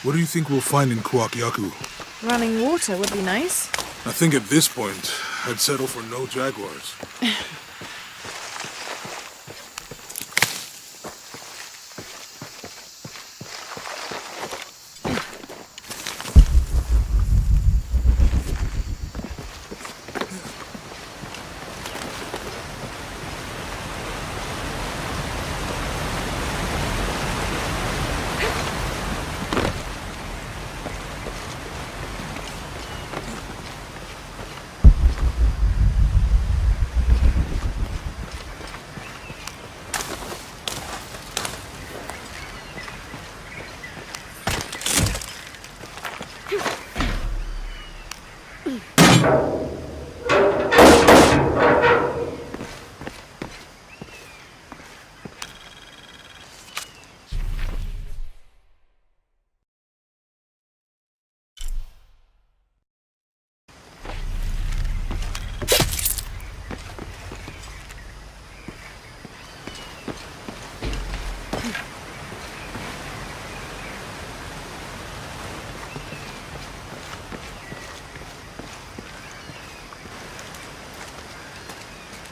What do you think we'll find in Kuakyaku? Running water would be nice. I think at this point, I'd settle for no jaguars.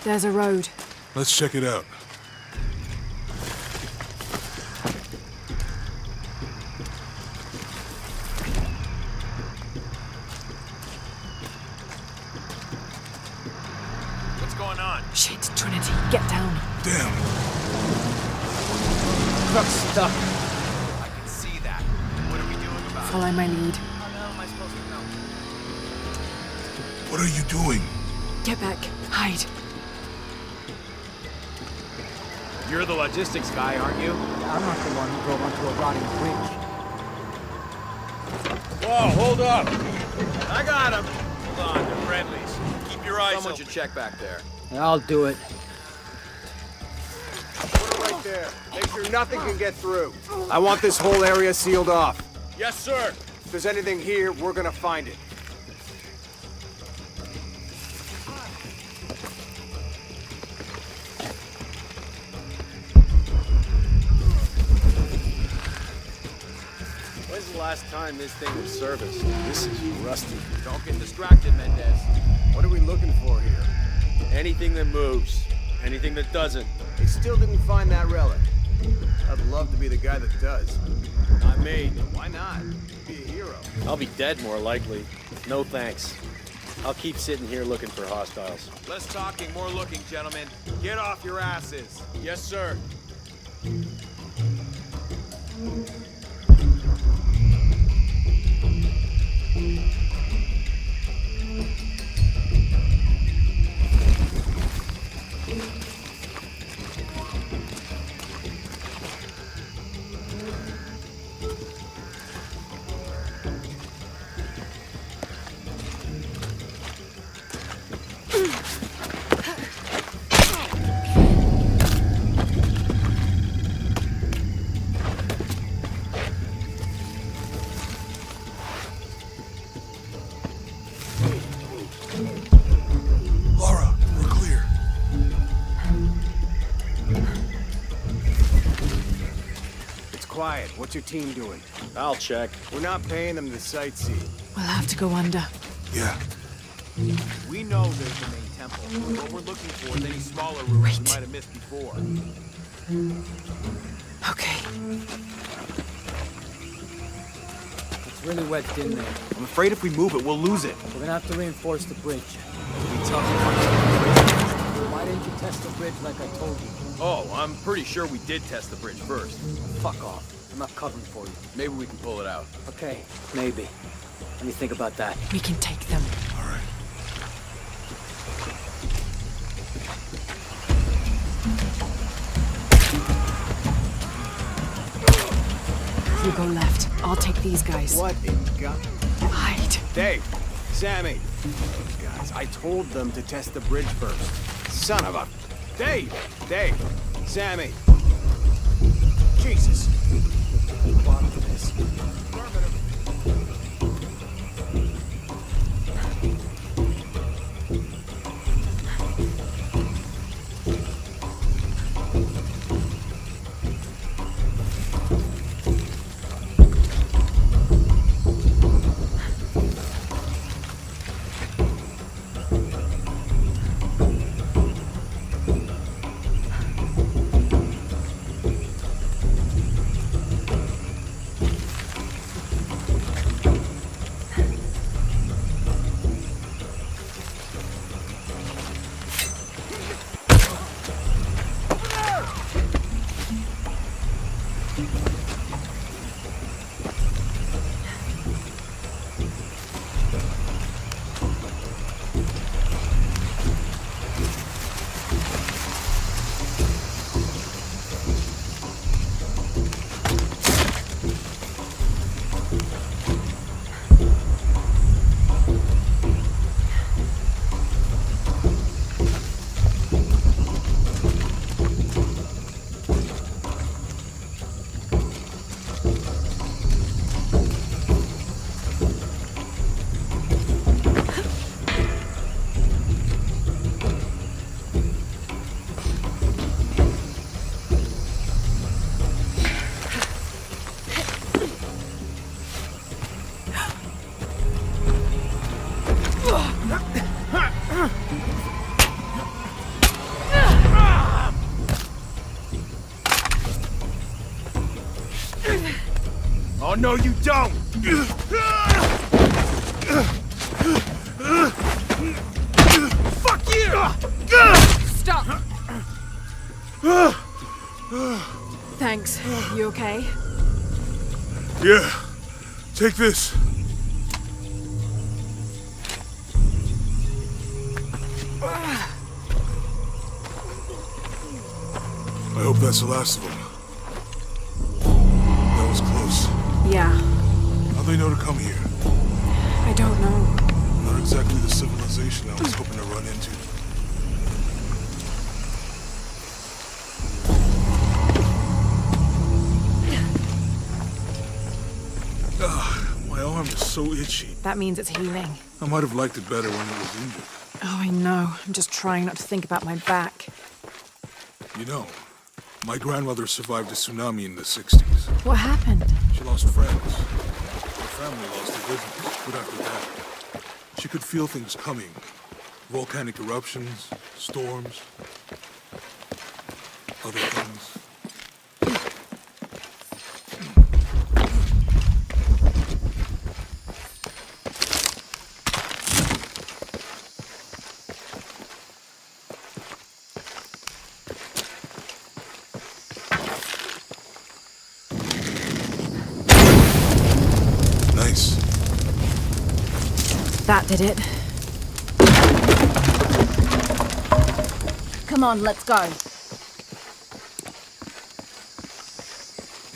There's a road. Let's check it out. What's going on? Shit, Trinity, get down. Damn. Truck's stuck. I can see that. What are we doing about it? Follow my lead. How the hell am I supposed to know? What are you doing? Get back. Hide. You're the logistics guy, aren't you? I'm not the one who drove onto a rotting bridge. Whoa, hold up! I got him! Hold on, they're friendlies. Keep your eyes open. Someone should check back there. I'll do it. Put it right there. Make sure nothing can get through. I want this whole area sealed off. Yes, sir! If there's anything here, we're gonna find it. When's the last time this thing was serviced? This is rusty. Don't get distracted, Mendez. What are we looking for here? Anything that moves. Anything that doesn't. They still didn't find that relic. I'd love to be the guy that does. Not me. Why not? Be a hero. I'll be dead more likely. No thanks. I'll keep sitting here looking for hostiles. Less talking, more looking, gentlemen. Get off your asses. Yes, sir. quiet. What's your team doing? I'll check. We're not paying them to sightsee. We'll have to go under. Yeah. We know there's the main temple. What we're looking for is any smaller ruins we Wait. might have missed before. Okay. It's really wedged in there. I'm afraid if we move it, we'll lose it. We're gonna have to reinforce the bridge. It'll be tough. Why didn't you test the bridge like I told you? Oh, I'm pretty sure we did test the bridge first. Fuck off. I'm not covering for you. Maybe we can pull it out. Okay, maybe. Let me think about that. We can take them. All right. You go left. I'll take these guys. What in God? Hide. Dave, Sammy. Those guys, I told them to test the bridge first. Son of a... Dave! Sammy. Jesus. Bottom of this. Oh, no, you don't! Fuck you! Stop! Thanks. You okay? Yeah. Take this. I hope that's the last of them. That was close. Yeah. How'd they know to come here? I don't know. Not exactly the civilization I was hoping to run into. My arm is so itchy. That means it's healing. I might have liked it better when it was injured. Oh, I know. I'm just trying not to think about my back. You know, my grandmother survived a tsunami in the 60s. What happened? She lost friends. Her family lost their business. But after that, she could feel things coming. Volcanic eruptions, storms, other things. Nice. That did it. Come on, let's go.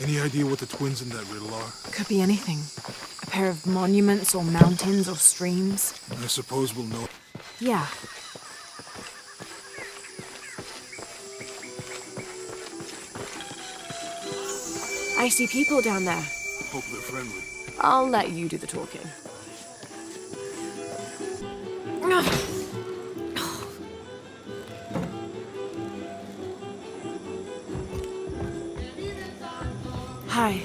Any idea what the twins in that riddle are? Could be anything. A pair of monuments or mountains or streams. I suppose we'll know. Yeah. I see people down there. Hope they're friendly. I'll let you do the talking. Hi.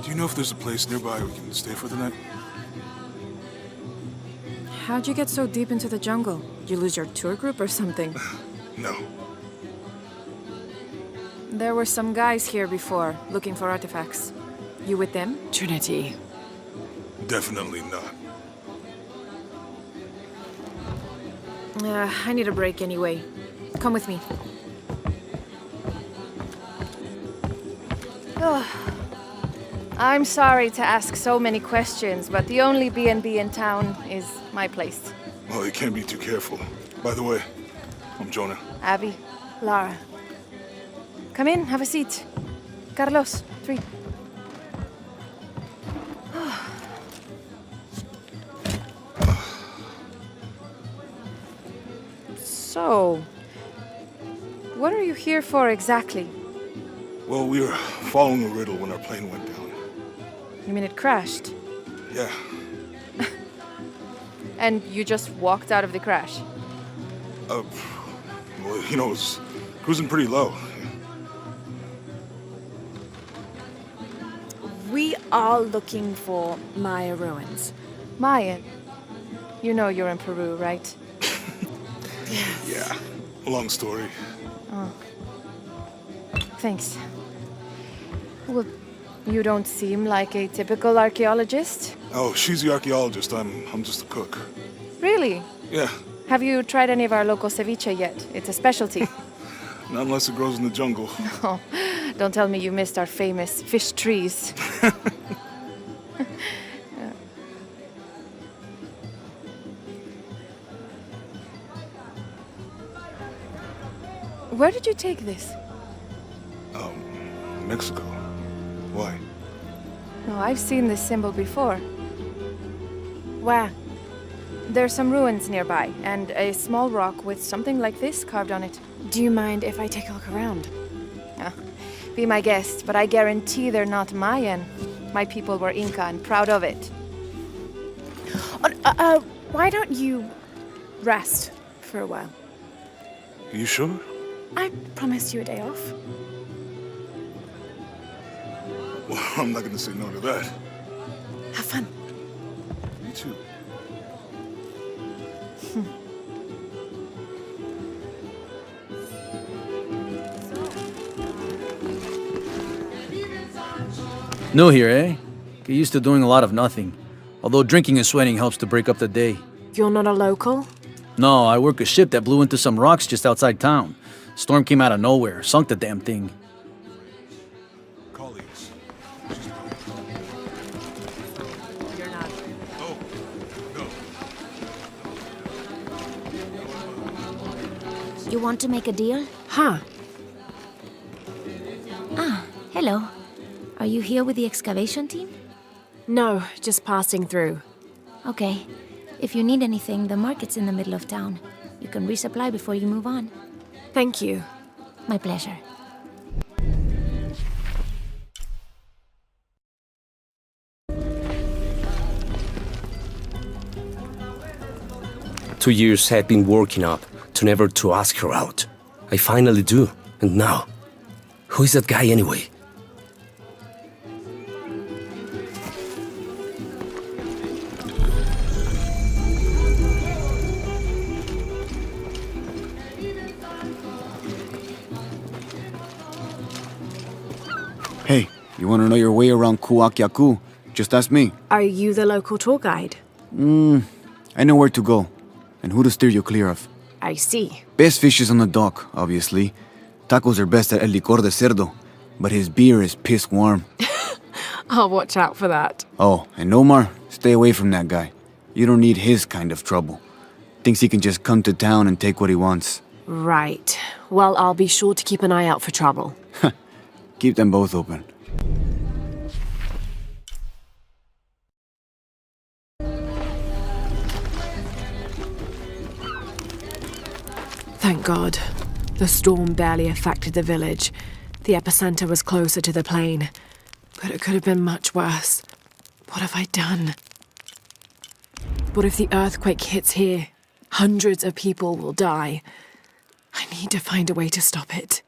Do you know if there's a place nearby we can stay for the night? How'd you get so deep into the jungle? Did you lose your tour group or something? No. There were some guys here before, looking for artifacts. You with them? Trinity. Definitely not. I need a break anyway. Come with me. I'm sorry to ask so many questions, but the only B&B in town is my place. Well, you can't be too careful. By the way, I'm Jonah. Abby. Lara. Come in, have a seat. Carlos, 3. So, what are you here for exactly? Well, we were following a riddle when our plane went down. You mean it crashed? Yeah. And you just walked out of the crash? Well, you know, it was cruising pretty low. We are looking for Maya ruins. Maya? You know you're in Peru, right? Yeah. Long story. Thanks. Well, you don't seem like a typical archaeologist. Oh, she's the archaeologist. I'm just a cook. Really? Yeah. Have you tried any of our local ceviche yet? It's a specialty. Not unless it grows in the jungle. Oh, don't tell me you missed our famous fish trees. Where did you take this? Mexico. Why? Oh, I've seen this symbol before. Where? There's some ruins nearby, and a small rock with something like this carved on it. Do you mind if I take a look around? Be my guest, but I guarantee they're not Mayan. My people were Inca and proud of it. Why don't you rest for a while? You sure? I promised you a day off. Well, I'm not gonna say no to that. Have fun. You too. New here, eh? Get used to doing a lot of nothing. Although drinking and sweating helps to break up the day. You're not a local? No, I work a ship that blew into some rocks just outside town. Storm came out of nowhere, sunk the damn thing. Colleagues. You're not. Oh, no. You want to make a deal? Huh. Hello. Are you here with the excavation team? No, just passing through. Okay. If you need anything, the market's in the middle of town. You can resupply before you move on. Thank you. My pleasure. Two years had been working up to never to ask her out. I finally do, and now, who is that guy anyway? Hey, you want to know your way around Kuakyaku? Just ask me. Are you the local tour guide? I know where to go, and who to steer you clear of. I see. Best fish is on the dock, obviously. Tacos are best at El Licor de Cerdo, but his beer is piss warm. I'll watch out for that. Oh, and Omar, stay away from that guy. You don't need his kind of trouble. Thinks he can just come to town and take what he wants. Right. Well, I'll be sure to keep an eye out for trouble. Keep them both open. Thank God. The storm barely affected the village. The epicenter was closer to the plain. But it could have been much worse. What have I done? What if the earthquake hits here? Hundreds of people will die. I need to find a way to stop it.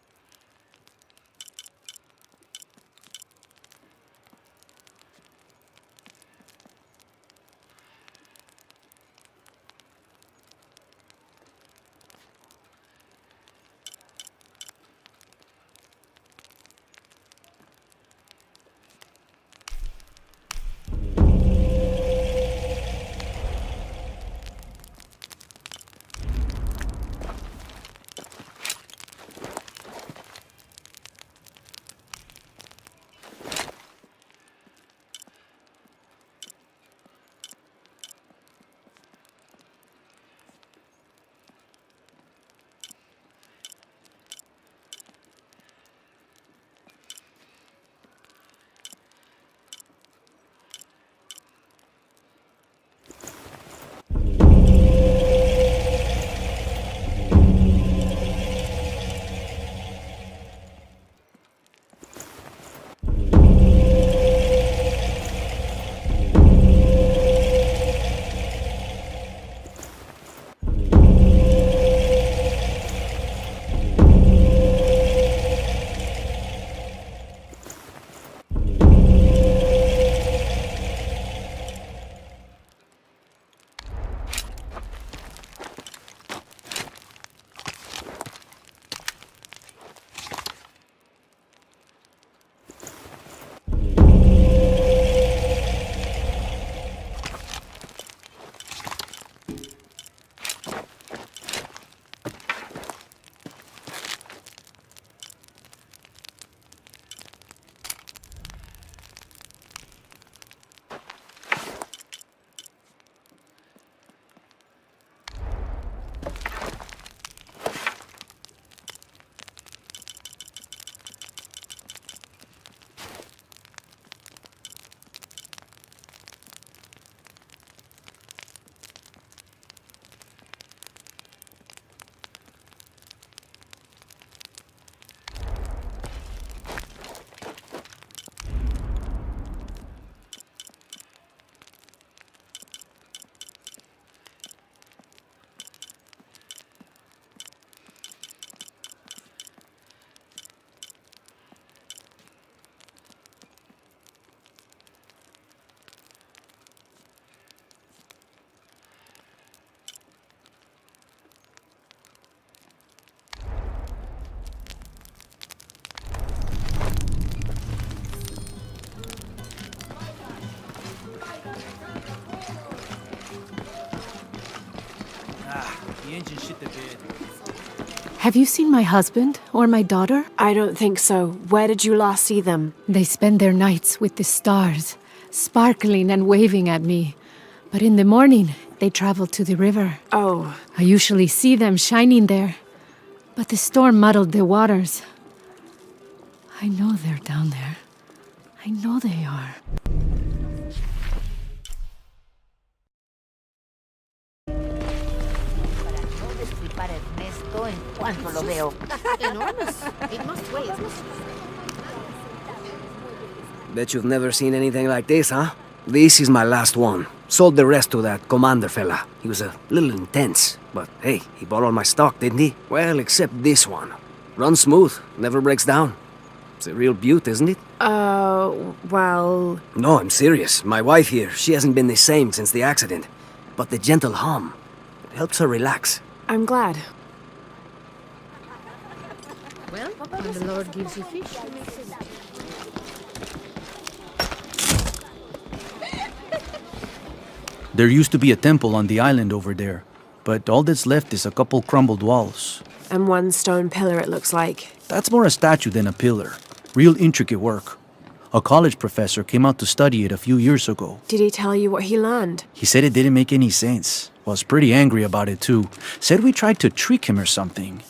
The engine shit the bed. Have you seen my husband or my daughter? I don't think so. Where did you last see them? They spend their nights with the stars, sparkling and waving at me. But in the morning, they travel to the river. Oh. I usually see them shining there. But the storm muddled the waters. I know they're down there. I know they are. Bet you've never seen anything like this, huh? This is my last one. Sold the rest to that commander fella. He was a little intense, but hey, he bought all my stock, didn't he? Well, except this one. Runs smooth, never breaks down. It's a real beaut, isn't it? Well... No, I'm serious. My wife here, she hasn't been the same since the accident. But the gentle hum, it helps her relax. I'm glad. Well, when the Lord gives you fish. There used to be a temple on the island over there, but all that's left is a couple crumbled walls. And one stone pillar, it looks like. That's more a statue than a pillar. Real intricate work. A college professor came out to study it a few years ago. Did he tell you what he learned? He said it didn't make any sense. Was pretty angry about it too. Said we tried to trick him or something.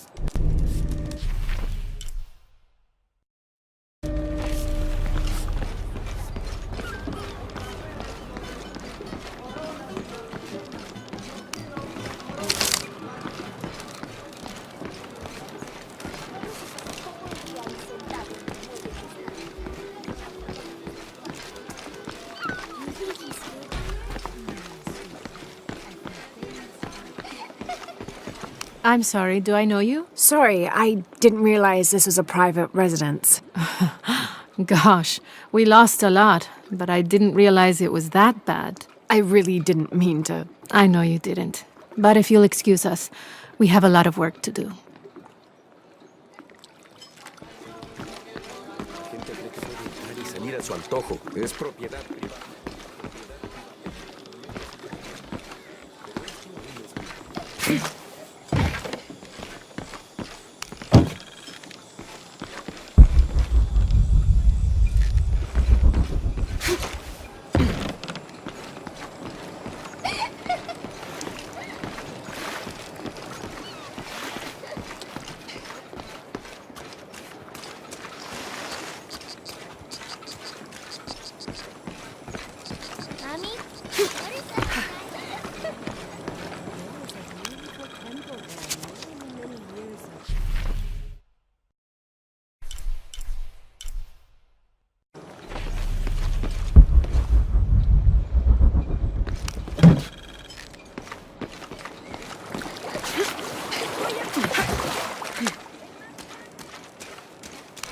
I'm sorry, do I know you? Sorry, I didn't realize this was a private residence. Gosh, we lost a lot, but I didn't realize it was that bad. I really didn't mean to. I know you didn't. But if you'll excuse us, we have a lot of work to do.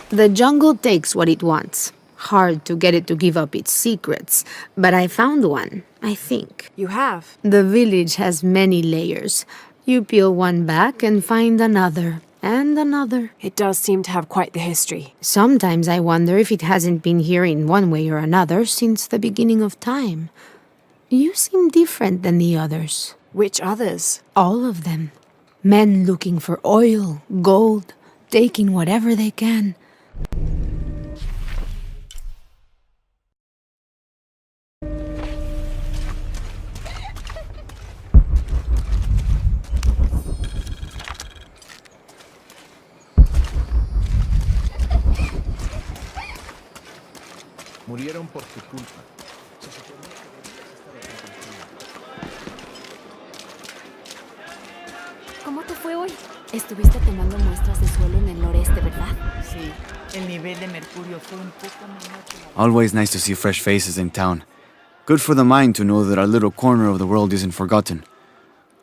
The jungle takes what it wants. Hard to get it to give up its secrets, but I found one, I think. You have? The village has many layers. You peel one back and find another, and another. It does seem to have quite the history. Sometimes I wonder if it hasn't been here in one way or another since the beginning of time. You seem different than the others. Which others? All of them. Men looking for oil, gold, taking whatever they can. Murieron por tu culpa. ¿Cómo te fue hoy? Estuviste tomando muestras de suelo en el noreste, ¿verdad? Sí, el nivel de mercurio fue un poco menor que la... Always nice to see fresh faces in town. Good for the mind to know that our little corner of the world isn't forgotten.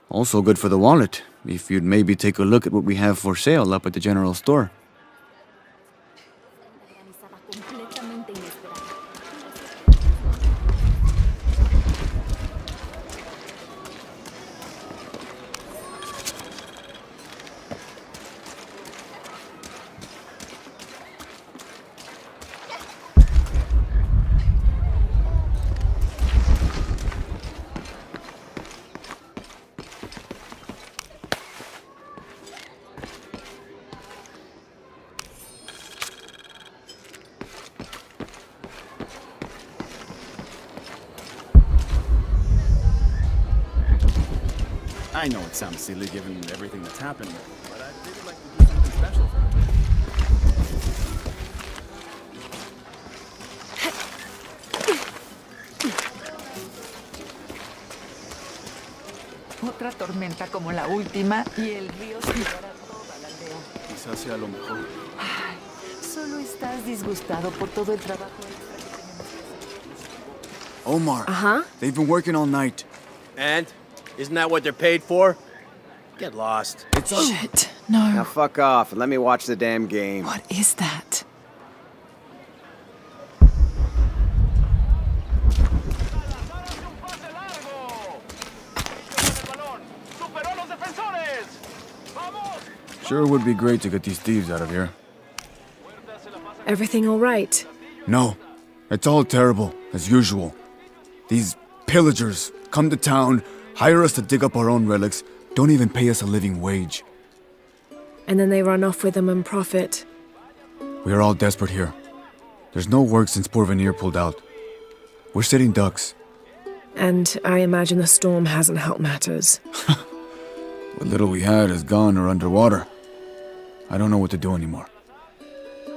Also good for the wallet, if you'd maybe take a look at what we have for sale up at the general store. I know it sounds silly given everything that's happened, but I'd really like to do something special for him. Otra tormenta como la última y el río se llevará toda la aldea. Quizás sea lo mejor. Ay, solo estás disgustado por todo el trabajo extra que tenemos que hacer. Omar. Uh-huh. They've been working all night. And? Isn't that what they're paid for? Get lost. It's on. Shit, no. Now fuck off and let me watch the damn game. What is that? Sure would be great to get these thieves out of here. Everything all right? No. It's all terrible, as usual. These pillagers come to town, hire us to dig up our own relics, don't even pay us a living wage. And then they run off with them and profit. We are all desperate here. There's no work since Porvenir pulled out. We're sitting ducks. And I imagine the storm hasn't helped matters. What little we had is gone or underwater. I don't know what to do anymore.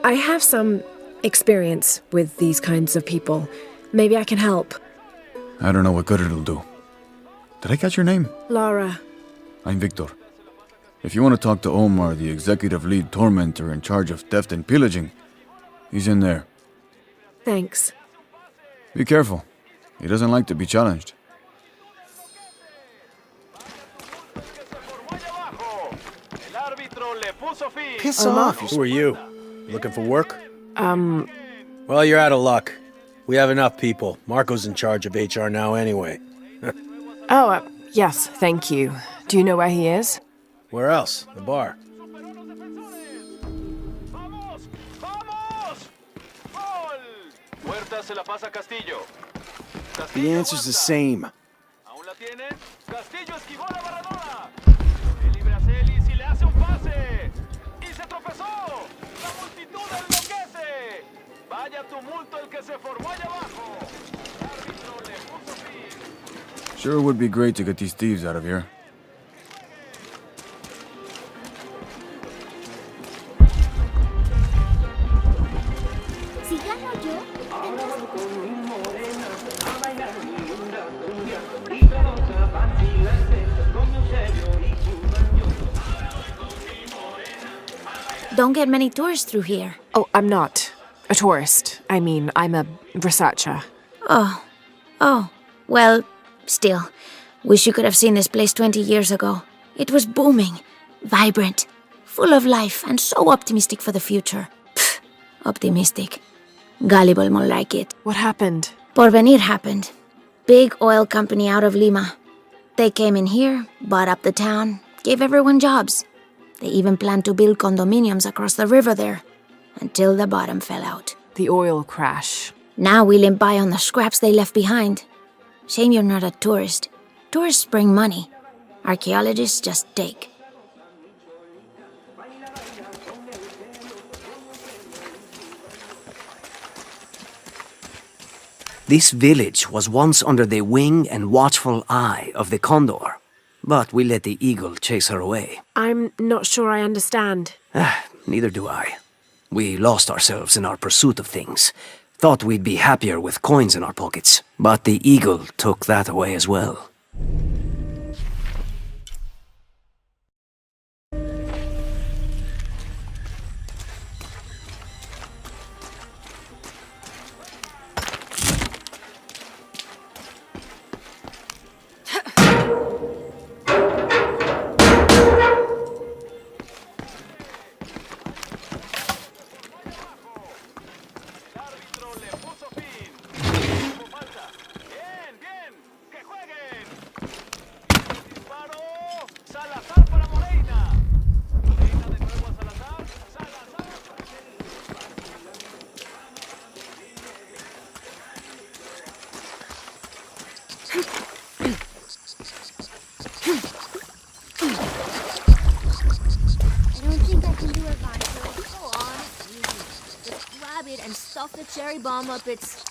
I have some experience with these kinds of people. Maybe I can help. I don't know what good it'll do. Did I catch your name? Laura. I'm Victor. If you want to talk to Omar, the executive lead tormentor in charge of theft and pillaging, he's in there. Thanks. Be careful. He doesn't like to be challenged. Piss off. Who are you? Looking for work? Well, you're out of luck. We have enough people. Marco's in charge of HR now anyway. Yes, thank you. Do you know where he is? Where else? The bar. The answer's the same. Sure would be great to get these thieves out of here. Don't get many tourists through here. Oh, I'm not a tourist. I mean, I'm a researcher. Oh. Well, still. Wish you could have seen this place 20 years ago. It was booming, vibrant, full of life, and so optimistic for the future. Pfft, optimistic. Gullible more like it. What happened? Porvenir happened. Big oil company out of Lima. They came in here, bought up the town, gave everyone jobs. They even planned to build condominiums across the river there, until the bottom fell out. The oil crash. Now we limp by on the scraps they left behind. Shame you're not a tourist. Tourists bring money. Archaeologists just take. This village was once under the wing and watchful eye of the condor, but we let the eagle chase her away. I'm not sure I understand. Neither do I. We lost ourselves in our pursuit of things. Thought we'd be happier with coins in our pockets, but the eagle took that away as well. And stuff the cherry bomb up its...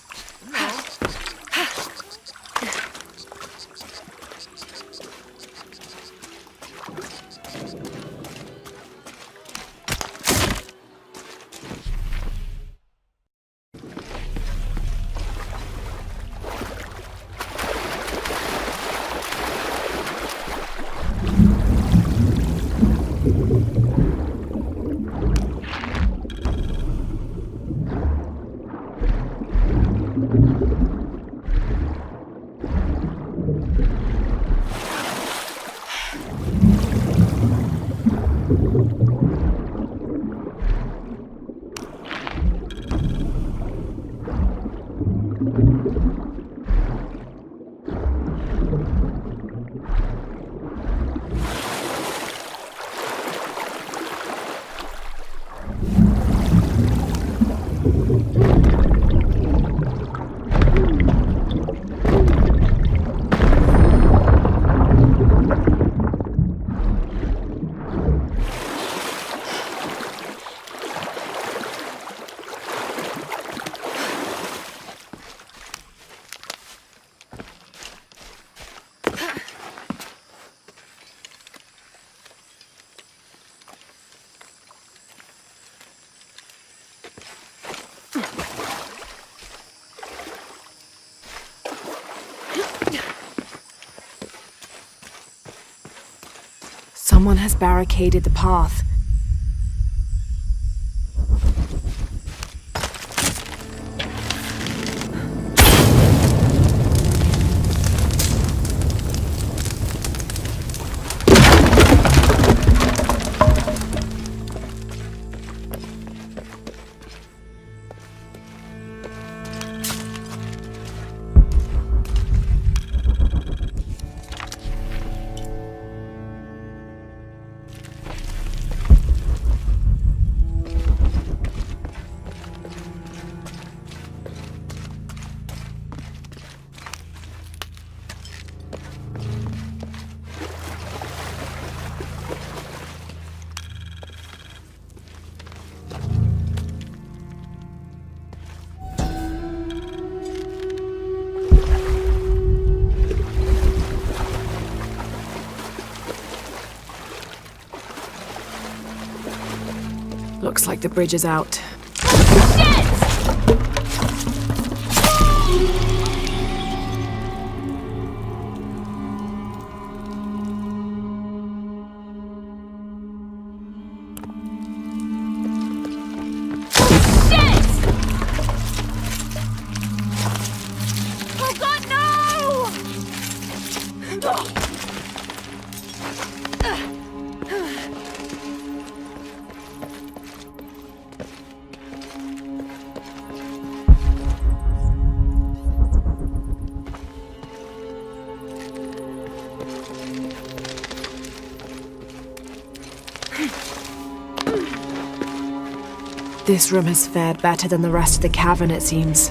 Someone has barricaded the path. Looks like the bridge is out. This room has fared better than the rest of the cavern, it seems.